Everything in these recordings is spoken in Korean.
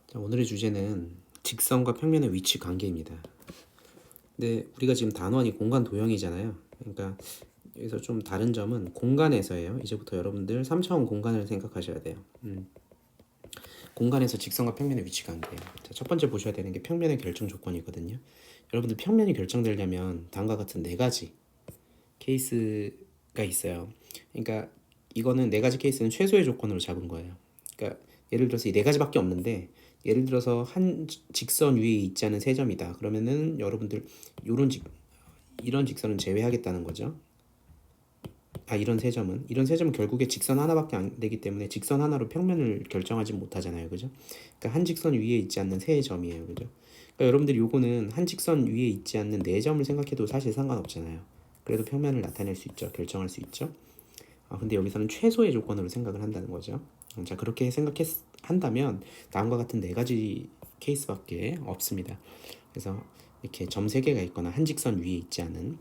자, 오늘의 주제는 직선과 평면의 위치 관계입니다. 근데 우리가 지금 단원이 공간 도형이잖아요. 그러니까 여기서 좀 다른 점은 공간에서예요. 이제부터 여러분들 3차원 공간을 생각하셔야 돼요. 공간에서 직선과 평면의 위치 관계예요. 자, 첫 번째 보셔야 되는 게 평면의 결정 조건이거든요. 여러분들 평면이 결정되려면 다음과 같은 네 가지 케이스가 있어요. 그러니까 이거는 네 가지 케이스는 최소의 조건으로 잡은 거예요. 그러니까 예를 들어서 이 네 가지밖에 없는데, 예를 들어서 한 직선 위에 있지 않은 세 점이다. 그러면은 여러분들 이런 직선은 제외하겠다는 거죠. 이런 세 점은 결국에 직선 하나밖에 안 되기 때문에 직선 하나로 평면을 결정하지 못하잖아요, 그죠? 그러니까 한 직선 위에 있지 않는 세 점이에요, 그죠? 그러니까 여러분들이 요거는 한 직선 위에 있지 않는 네 점을 생각해도 사실 상관없잖아요. 그래도 평면을 나타낼 수 있죠, 결정할 수 있죠. 근데 여기서는 최소의 조건으로 생각을 한다는 거죠. 자, 그렇게 한다면 다음과 같은 네 가지 케이스밖에 없습니다. 그래서 이렇게 점 세 개가 있거나 한 직선 위에 있지 않은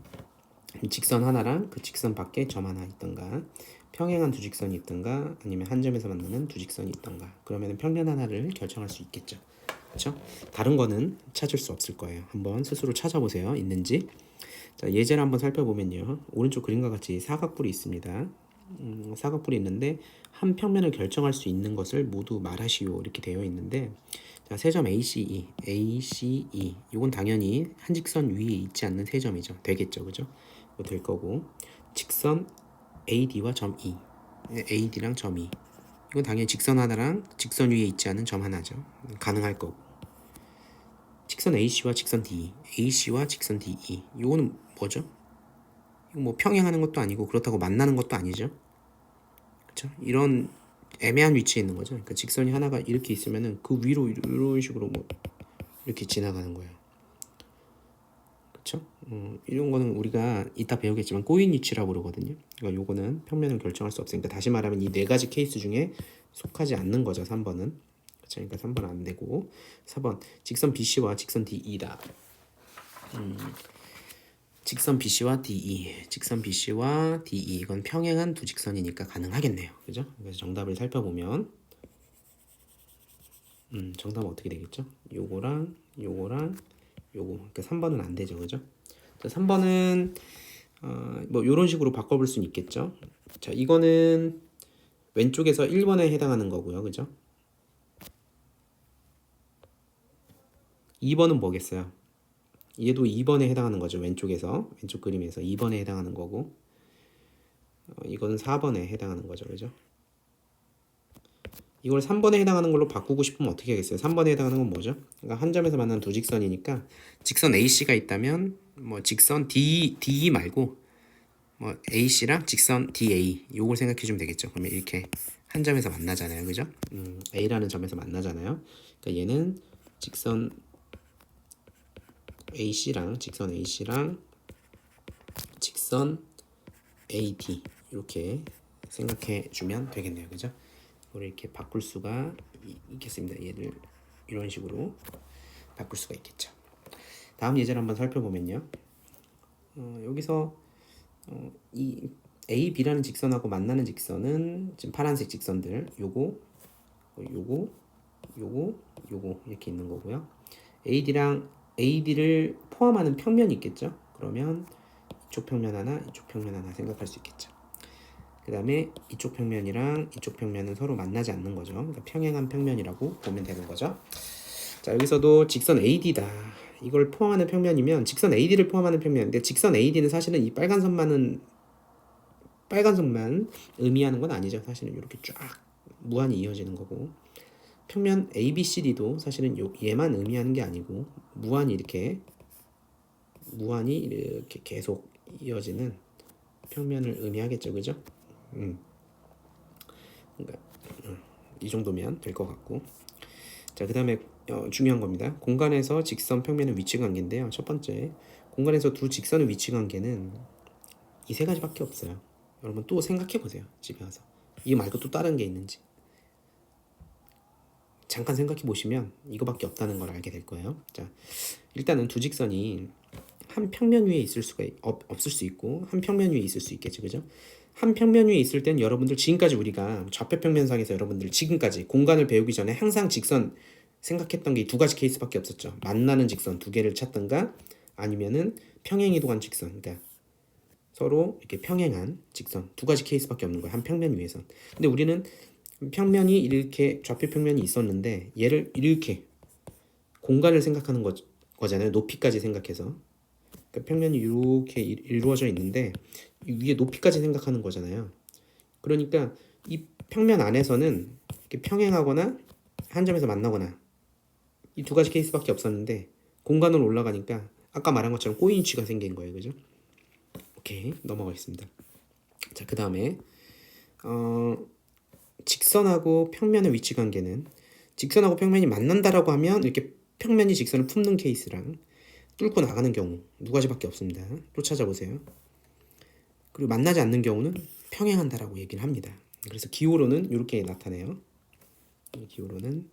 직선 하나랑 그 직선 밖에 점 하나 있던가, 평행한 두 직선이 있던가, 아니면 한 점에서 만나는 두 직선이 있던가, 그러면 평면 하나를 결정할 수 있겠죠. 그렇죠? 다른 거는 찾을 수 없을 거예요. 한번 스스로 찾아보세요. 있는지. 자, 예제를 한번 살펴보면요. 오른쪽 그림과 같이 사각뿔이 있습니다. 사각뿔이 있는데 한 평면을 결정할 수 있는 것을 모두 말하시오 이렇게 되어 있는데, 자, 세점 ACE 이건 당연히 한 직선 위에 있지 않는 세 점이죠. 되겠죠, 그죠? 이거 될 거고, 직선 AD와 점 E, AD랑 점 E, 이건 당연히 직선 하나랑 직선 위에 있지 않은 점 하나죠. 가능할 거고, 직선 AC와 직선 DE, AC와 직선 DE, 이거는 뭐죠? 이거 뭐 평행하는 것도 아니고 그렇다고 만나는 것도 아니죠. 그렇죠? 이런 애매한 위치에 있는 거죠. 그러니까 직선이 하나가 이렇게 있으면은 그 위로 이런 식으로 뭐 이렇게 지나가는 거예요. 그렇죠? 이런 거는 우리가 이따 배우겠지만 꼬인 위치라고 그러거든요. 그러니까 요거는 평면을 결정할 수 없으니까, 다시 말하면 이 네 가지 케이스 중에 속하지 않는 거죠. 3번은. 그렇죠? 그러니까 3번 안 되고, 4번 직선 BC와 직선 DE다. 직선 BC와 DE 이건 평행한 두 직선이니까 가능하겠네요. 그죠? 그래서 정답을 살펴보면 정답은 어떻게 되겠죠? 요거랑 요거랑 요거. 그러니까 3번은 안 되죠. 그죠? 자, 3번은 뭐 요런 식으로 바꿔볼 수는 있겠죠. 자, 이거는 왼쪽에서 1번에 해당하는 거고요. 그죠? 2번은 뭐겠어요? 얘도 2번에 해당하는 거죠. 왼쪽 그림에서 2번에 해당하는 거고, 이거는 4번에 해당하는 거죠. 그죠? 이걸 3번에 해당하는 걸로 바꾸고 싶으면 어떻게 하겠어요? 3번에 해당하는 건 뭐죠? 그러니까 한 점에서 만나는 두 직선이니까, 직선 AC가 있다면 뭐 직선 DE 말고 뭐 AC랑 직선 DA 요걸 생각해 주면 되겠죠. 그러면 이렇게 한 점에서 만나잖아요. 그죠? A라는 점에서 만나잖아요. 그러니까 얘는 직선 AC랑 직선 AD 이렇게 생각해 주면 되겠네요. 그죠? 이걸 이렇게 바꿀 수가 있겠습니다. 얘를 이런 식으로 바꿀 수가 있겠죠. 다음 예제를 한번 살펴보면요. 여기서 이 A, B라는 직선하고 만나는 직선은 지금 파란색 직선들 요거 이렇게 있는 거고요. AD를 포함하는 평면이 있겠죠. 그러면 이쪽 평면 하나 생각할 수 있겠죠. 그 다음에 이쪽 평면이랑 이쪽 평면은 서로 만나지 않는 거죠. 그러니까 평행한 평면이라고 보면 되는 거죠. 자, 여기서도 직선 AD다. 이걸 포함하는 평면이면 직선 AD를 포함하는 평면인데, 직선 AD는 사실은 이 빨간 선만 의미하는 건 아니죠. 사실은 이렇게 쫙 무한히 이어지는 거고, 평면 ABCD도 사실은 얘만 의미하는 게 아니고 무한히 이렇게 계속 이어지는 평면을 의미하겠죠. 그죠? 그러니까 이 정도면 될 것 같고, 자, 그 다음에 중요한 겁니다. 공간에서 직선 평면의 위치 관계인데요. 첫 번째, 공간에서 두 직선의 위치 관계는 이 세 가지밖에 없어요. 여러분 또 생각해 보세요. 집에 와서 이 말고 또 다른 게 있는지 잠깐 생각해 보시면 이거밖에 없다는 걸 알게 될 거예요. 자, 일단은 두 직선이 한 평면 위에 있을 수가 없을 수 있고, 한 평면 위에 있을 수 있겠죠. 그죠? 한 평면 위에 있을 땐 여러분들 지금까지 우리가 좌표 평면상에서 여러분들 지금까지 공간을 배우기 전에 항상 직선 생각했던 게 두 가지 케이스밖에 없었죠. 만나는 직선 두 개를 찾든가 아니면은 평행이동한 직선, 그러니까 서로 이렇게 평행한 직선 두 가지 케이스밖에 없는 거예요. 한 평면 위에선. 근데 우리는 평면이 이렇게 좌표 평면이 있었는데 얘를 이렇게 공간을 생각하는 거잖아요. 높이까지 생각해서. 그러니까 평면이 이렇게 이루어져 있는데 위에 높이까지 생각하는 거잖아요. 그러니까 이 평면 안에서는 이렇게 평행하거나 한 점에서 만나거나 이 두 가지 케이스밖에 없었는데 공간으로 올라가니까 아까 말한 것처럼 꼬인치가 생긴 거예요. 그죠? 오케이, 넘어가겠습니다. 자, 그 다음에 직선하고 평면의 위치 관계는 직선하고 평면이 만난다라고 하면 이렇게 평면이 직선을 품는 케이스랑 뚫고 나가는 경우 두 가지밖에 없습니다. 또 찾아보세요. 그리고 만나지 않는 경우는 평행한다라고 얘기를 합니다. 그래서 기호로는 이렇게 나타내요. 기호로는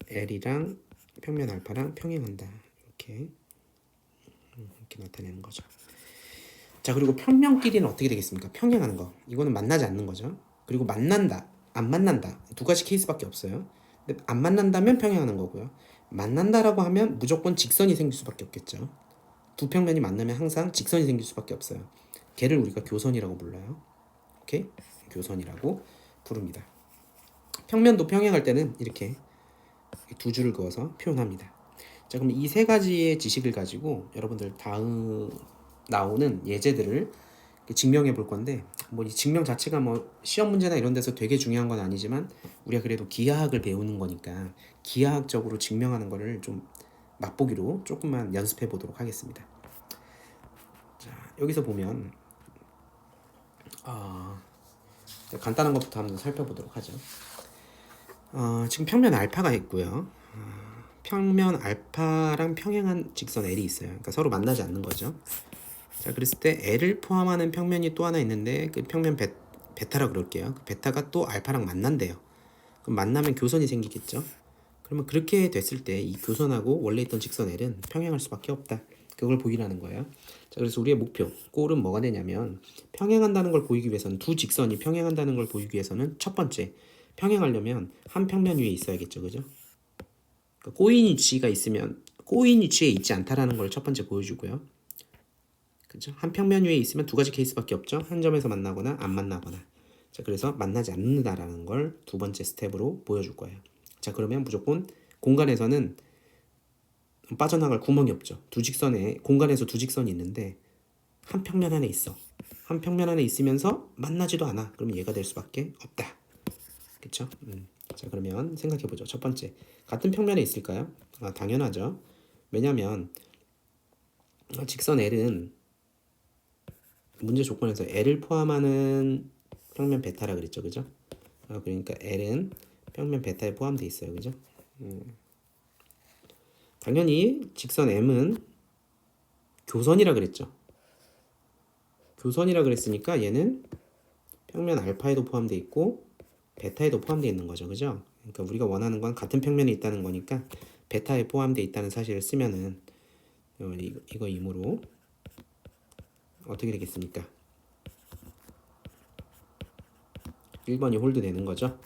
L이랑 평면 알파랑 평행한다. 이렇게 나타내는 거죠. 자, 그리고 평면끼리는 어떻게 되겠습니까? 평행하는 거. 이거는 만나지 않는 거죠. 그리고 만난다, 안 만난다. 두 가지 케이스밖에 없어요. 근데 안 만난다면 평행하는 거고요. 만난다라고 하면 무조건 직선이 생길 수밖에 없겠죠. 두 평면이 만나면 항상 직선이 생길 수밖에 없어요. 걔를 우리가 교선이라고 불러요. 오케이? 교선이라고 부릅니다. 평면도 평행할 때는 이렇게 두 줄을 그어서 표현합니다. 자, 그럼 이 세 가지의 지식을 가지고 여러분들 다음 나오는 예제들을 증명해 볼 건데, 뭐 이 증명 자체가 뭐 시험 문제나 이런 데서 되게 중요한 건 아니지만 우리가 그래도 기하학을 배우는 거니까 기하학적으로 증명하는 거를 좀 맛보기로 조금만 연습해 보도록 하겠습니다. 자, 여기서 보면 간단한 것부터 한번 살펴보도록 하죠. 지금 평면 알파가 있고요. 평면 알파랑 평행한 직선 L이 있어요. 그러니까 서로 만나지 않는 거죠. 자, 그랬을 때 L을 포함하는 평면이 또 하나 있는데 그 평면 베타라 그럴게요. 그 베타가 또 알파랑 만난대요. 그럼 만나면 교선이 생기겠죠. 그러면 그렇게 됐을 때 이 교선하고 원래 있던 직선 L은 평행할 수밖에 없다. 그걸 보이라는 거예요. 자, 그래서 우리의 목표, 골은 뭐가 되냐면 평행한다는 걸 보이기 위해서는 두 직선이 평행한다는 걸 보이기 위해서는 첫 번째, 평행하려면 한 평면 위에 있어야겠죠. 그죠? 그러니까 꼬인 위치가 있으면 꼬인 위치에 있지 않다라는 걸 첫 번째 보여주고요. 그죠? 한 평면 위에 있으면 두 가지 케이스밖에 없죠. 한 점에서 만나거나 안 만나거나. 자, 그래서 만나지 않는다라는 걸 두 번째 스텝으로 보여줄 거예요. 자, 그러면 무조건 공간에서는 빠져나갈 구멍이 없죠. 두 직선에 공간에서 두 직선이 있는데 한 평면 안에 있어. 한 평면 안에 있으면서 만나지도 않아. 그러면 얘가 될 수밖에 없다. 그렇죠? 자, 그러면 생각해 보죠. 첫 번째, 같은 평면에 있을까요? 당연하죠. 왜냐하면 직선 L은 문제 조건에서 L을 포함하는 평면 베타라 그랬죠, 그죠? 그러니까 L은 평면 베타에 포함되어 있어요, 그죠? 당연히 직선 M은 교선이라 그랬죠. 교선이라 그랬으니까 얘는 평면 알파에도 포함되어 있고 베타에도 포함되어 있는 거죠, 그죠? 그러니까 우리가 원하는 건 같은 평면에 있다는 거니까 베타에 포함되어 있다는 사실을 쓰면은 이거 이므로 어떻게 되겠습니까? 1번이 홀드 되는 거죠.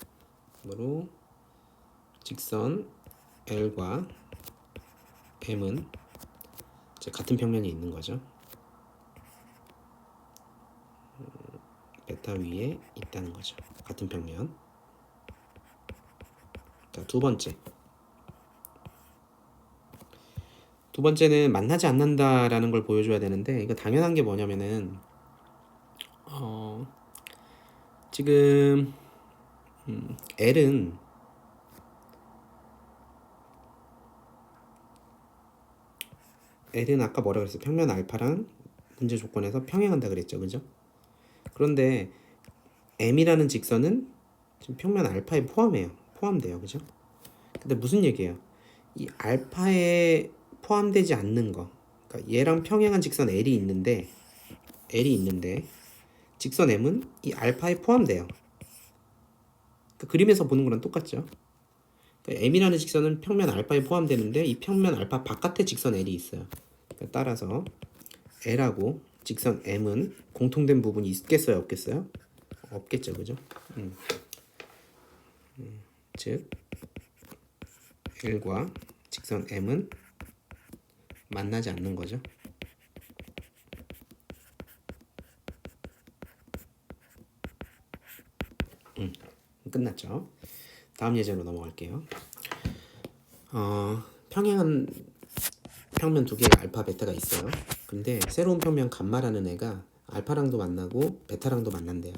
그러므로 직선 L과 M은 같은 평면이 있는 거죠. 베타 위에 있다는 거죠. 같은 평면. 자, 두 번째는 만나지 않는다라는 걸 보여줘야 되는데 이거 당연한 게 뭐냐면은 지금 L은 아까 뭐라 그랬어요? 평면 알파랑 문제 조건에서 평행한다 그랬죠, 그죠? 그런데 M이라는 직선은 지금 평면 알파에 포함돼요, 그죠? 근데 무슨 얘기예요? 이 알파에 포함되지 않는 거, 그러니까 얘랑 평행한 직선 L이 있는데 직선 M은 이 알파에 포함돼요. 그러니까 그림에서 보는 거랑 똑같죠. 그러니까 M이라는 직선은 평면 알파에 포함되는데 이 평면 알파 바깥에 직선 L이 있어요. 그러니까 따라서 L하고 직선 M은 공통된 부분이 있겠어요, 없겠어요? 없겠죠, 그죠? 즉 L과 직선 M은 만나지 않는 거죠. 끝났죠. 다음 예제로 넘어갈게요. 평행한 평면 두 개의 알파, 베타가 있어요. 근데 새로운 평면 감마라는 애가 알파랑도 만나고 베타랑도 만난대요.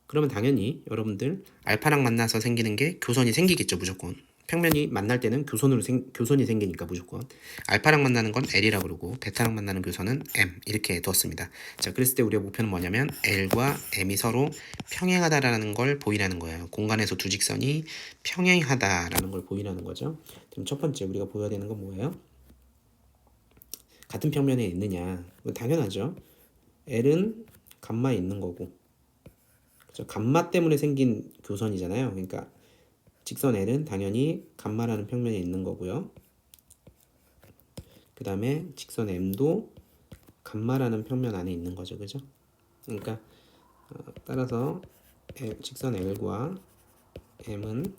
그러면 당연히 여러분들 알파랑 만나서 생기는 게 교선이 생기겠죠, 무조건. 평면이 만날 때는 교선이 생기니까 무조건. 알파랑 만나는 건 L이라고 그러고 베타랑 만나는 교선은 M 이렇게 뒀습니다. 자, 그랬을 때 우리가 목표는 뭐냐면 L과 M이 서로 평행하다라는 걸 보이라는 거예요. 공간에서 두 직선이 평행하다라는 걸 보이라는 거죠. 그럼 첫 번째 우리가 보여야 되는 건 뭐예요? 같은 평면에 있느냐? 당연하죠. L은 감마에 있는 거고, 그죠? 감마 때문에 생긴 교선이잖아요. 그러니까 직선 L은 당연히 감마라는 평면에 있는 거고요. 그 다음에 직선 M도 감마라는 평면 안에 있는 거죠, 그죠? 그러니까 따라서 직선 L과 M은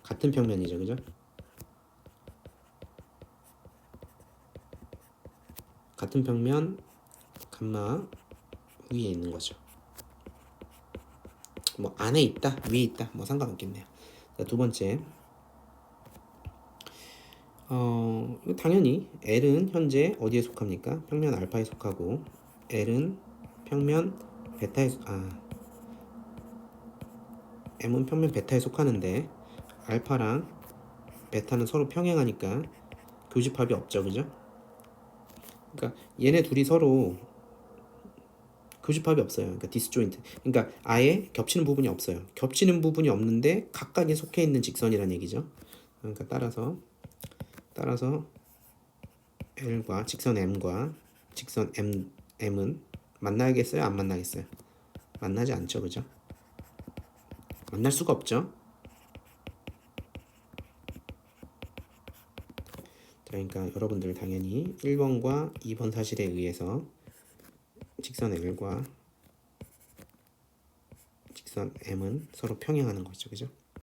같은 평면이죠, 그죠? 같은 평면 감마 위에 있는 거죠. 뭐 안에 있다, 위에 있다, 뭐 상관없겠네요. 자, 두 번째, 당연히 L은 현재 어디에 속합니까? 평면 알파에 속하고 L은 평면 베타에 M은 평면 베타에 속하는데 알파랑 베타는 서로 평행하니까 교집합이 없죠, 그죠? 그러니까 얘네 둘이 서로 교집합이 없어요. 그러니까 디스조인트. 그러니까 아예 겹치는 부분이 없어요. 겹치는 부분이 없는데 각각에 속해 있는 직선이라는 얘기죠. 그러니까 따라서 L과 직선 M과 직선 M은 만나겠어요? 안 만나겠어요? 만나지 않죠, 그죠? 만날 수가 없죠. 그러니까 여러분들 당연히 1번과 2번 사실에 의해서 직선 L과 직선 M은 서로 평행하는 거죠, 그죠?